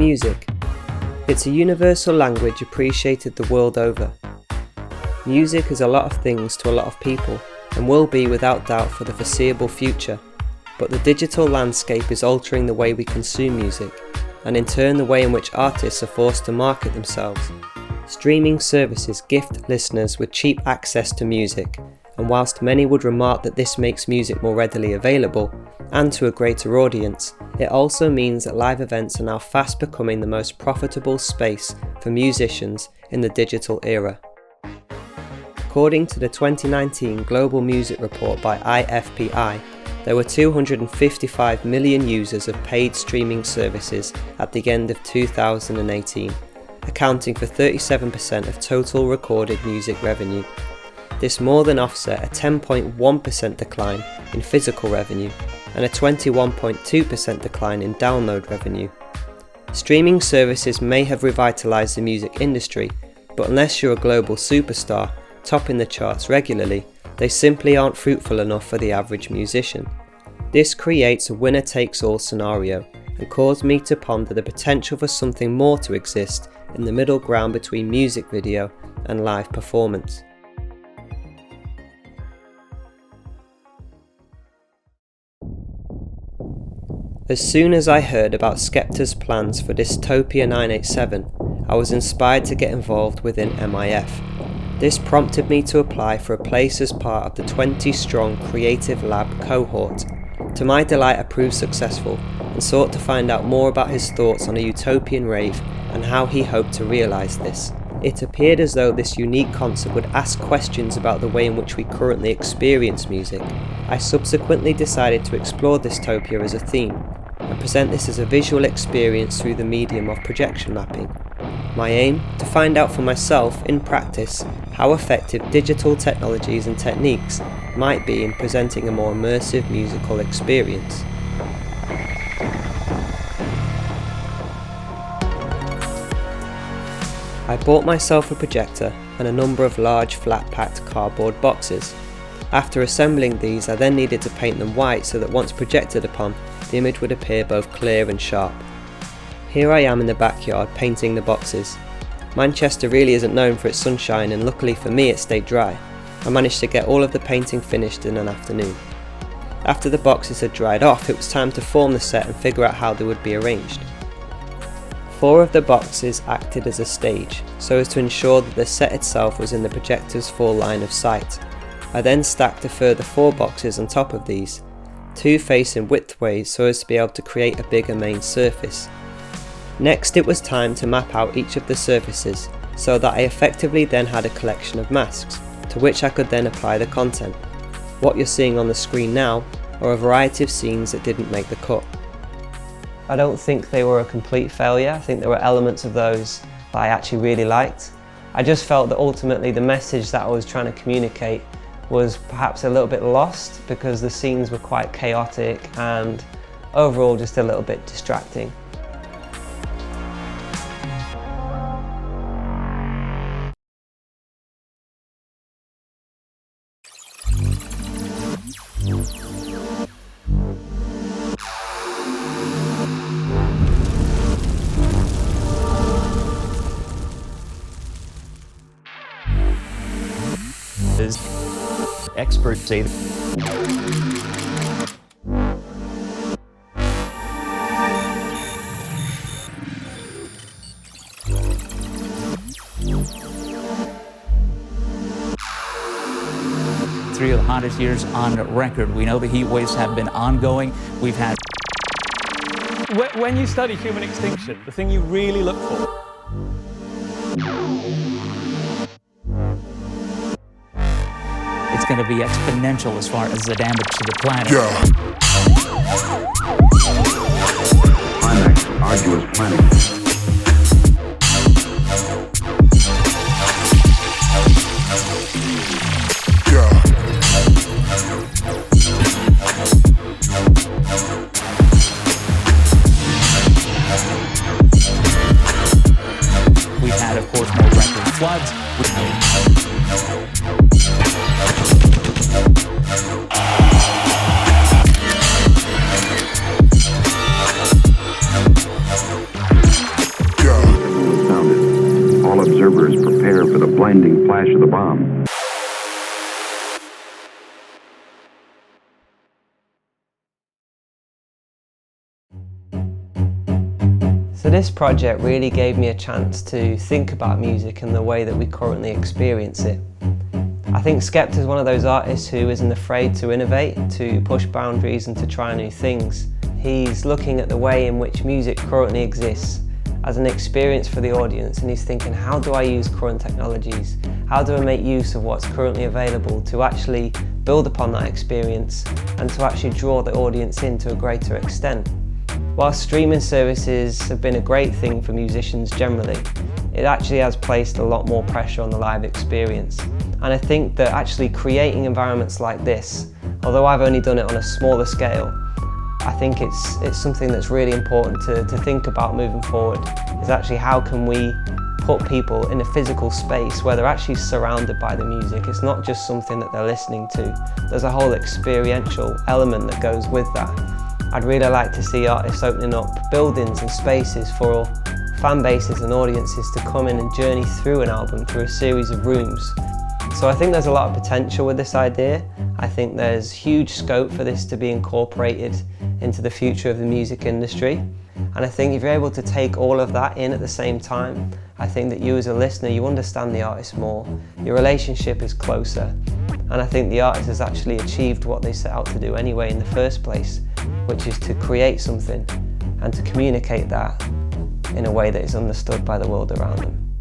Music. It's a universal language appreciated the world over. Music is a lot of things to a lot of people and will be without doubt for the foreseeable future, but the digital landscape is altering the way we consume music, and in turn the way in which artists are forced to market themselves. Streaming services gift listeners with cheap access to music, and whilst many would remark that this makes music more readily available, and to a greater audience, it also means that live events are now fast becoming the most profitable space for musicians in the digital era. According to the 2019 Global Music Report by IFPI, there were 255 million users of paid streaming services at the end of 2018, accounting for 37% of total recorded music revenue. This more than offset a 10.1% decline in physical revenue and a 21.2% decline in download revenue. Streaming services may have revitalised the music industry, but unless you're a global superstar, topping the charts regularly, they simply aren't fruitful enough for the average musician. This creates a winner-takes-all scenario and caused me to ponder the potential for something more to exist in the middle ground between music video and live performance. As soon as I heard about Skepta's plans for Dystopia 987, I was inspired to get involved within MIF. This prompted me to apply for a place as part of the 20-strong Creative Lab cohort. To my delight, I proved successful and sought to find out more about his thoughts on a utopian rave and how he hoped to realise this. It appeared as though this unique concept would ask questions about the way in which we currently experience music. I subsequently decided to explore dystopia as a theme and present this as a visual experience through the medium of projection mapping. My aim? To find out for myself, in practice, how effective digital technologies and techniques might be in presenting a more immersive musical experience. I bought myself a projector and a number of large flat-packed cardboard boxes. After assembling these, I then needed to paint them white so that once projected upon, the image would appear both clear and sharp. Here I am in the backyard painting the boxes. Manchester really isn't known for its sunshine, and luckily for me it stayed dry. I managed to get all of the painting finished in an afternoon. After the boxes had dried off, it was time to form the set and figure out how they would be arranged. 4 of the boxes acted as a stage, so as to ensure that the set itself was in the projector's full line of sight. I then stacked a further 4 boxes on top of these, 2 facing widthways so as to be able to create a bigger main surface. Next, it was time to map out each of the surfaces, so that I effectively then had a collection of masks, to which I could then apply the content. What you're seeing on the screen now are a variety of scenes that didn't make the cut. I don't think they were a complete failure. I think there were elements of those that I actually really liked. I just felt that ultimately the message that I was trying to communicate was perhaps a little bit lost because the scenes were quite chaotic and overall just a little bit distracting. Experts say three of the hottest years on record. We know the heat waves have been ongoing. We've had. When you study human extinction, the thing you really look for. It's going to be exponential as far as the damage to the planet. Climax of arduous planning. We've had, of course, more record floods. blinding flash of the bomb. So this project really gave me a chance to think about music and the way that we currently experience it. I think Skepta is one of those artists who isn't afraid to innovate, to push boundaries and to try new things. He's looking at the way in which music currently exists as an experience for the audience, and he's thinking, how do I use current technologies? How do I make use of what's currently available to actually build upon that experience and to actually draw the audience in to a greater extent? While streaming services have been a great thing for musicians generally, it actually has placed a lot more pressure on the live experience. And I think that actually creating environments like this, although I've only done it on a smaller scale, I think it's something that's really important to think about moving forward, is actually how can we put people in a physical space where they're actually surrounded by the music. It's not just something that they're listening to. There's a whole experiential element that goes with that. I'd really like to see artists opening up buildings and spaces for fan bases and audiences to come in and journey through an album, through a series of rooms. So I think there's a lot of potential with this idea. I think there's huge scope for this to be incorporated into the future of the music industry. And I think if you're able to take all of that in at the same time, I think that you as a listener, you understand the artist more, your relationship is closer, and I think the artist has actually achieved what they set out to do anyway in the first place, which is to create something and to communicate that in a way that is understood by the world around them.